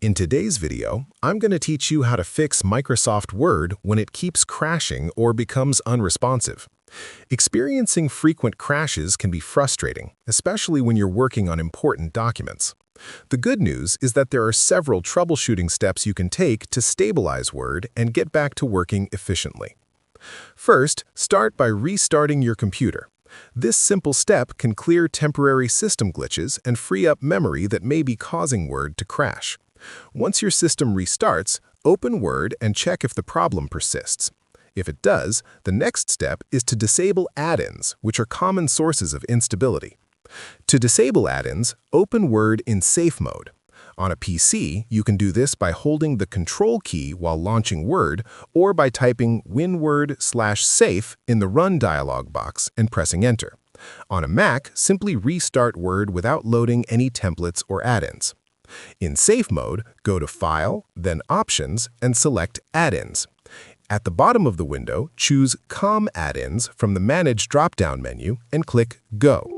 In today's video, I'm going to teach you how to fix Microsoft Word when it keeps crashing or becomes unresponsive. Experiencing frequent crashes can be frustrating, especially when you're working on important documents. The good news is that there are several troubleshooting steps you can take to stabilize Word and get back to working efficiently. First, start by restarting your computer. This simple step can clear temporary system glitches and free up memory that may be causing Word to crash. Once your system restarts, open Word and check if the problem persists. If it does, the next step is to disable add-ins, which are common sources of instability. To disable add-ins, open Word in safe mode. On a PC, you can do this by holding the Control key while launching Word or by typing winword/safe in the Run dialog box and pressing Enter. On a Mac, simply restart Word without loading any templates or add-ins. In Safe mode, go to File, then Options, and select Add-ins. At the bottom of the window, choose COM Add-ins from the Manage drop-down menu and click Go.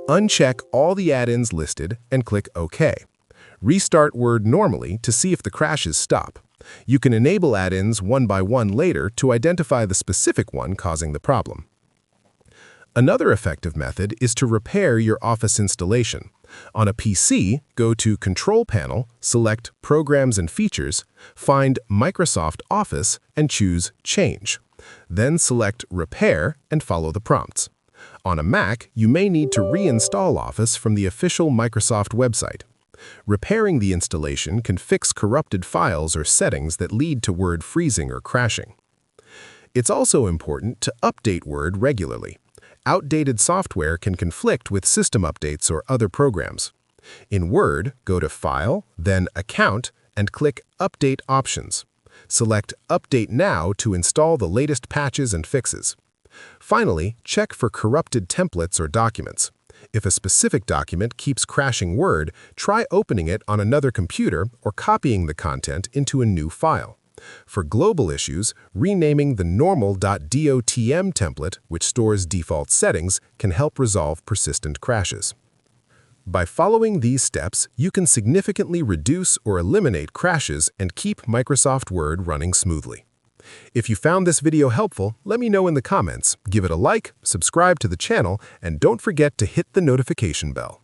Uncheck all the add-ins listed and click OK. Restart Word normally to see if the crashes stop. You can enable add-ins one by one later to identify the specific one causing the problem. Another effective method is to repair your Office installation. On a PC, go to Control Panel, select Programs and Features, find Microsoft Office, and choose Change. Then select Repair and follow the prompts. On a Mac, you may need to reinstall Office from the official Microsoft website. Repairing the installation can fix corrupted files or settings that lead to Word freezing or crashing. It's also important to update Word regularly. Outdated software can conflict with system updates or other programs. In Word, go to File, then Account, and click Update Options. Select Update Now to install the latest patches and fixes. Finally, check for corrupted templates or documents. If a specific document keeps crashing Word, try opening it on another computer or copying the content into a new file. For global issues, renaming the normal.dotm template, which stores default settings, can help resolve persistent crashes. By following these steps, you can significantly reduce or eliminate crashes and keep Microsoft Word running smoothly. If you found this video helpful, let me know in the comments, give it a like, subscribe to the channel, and don't forget to hit the notification bell.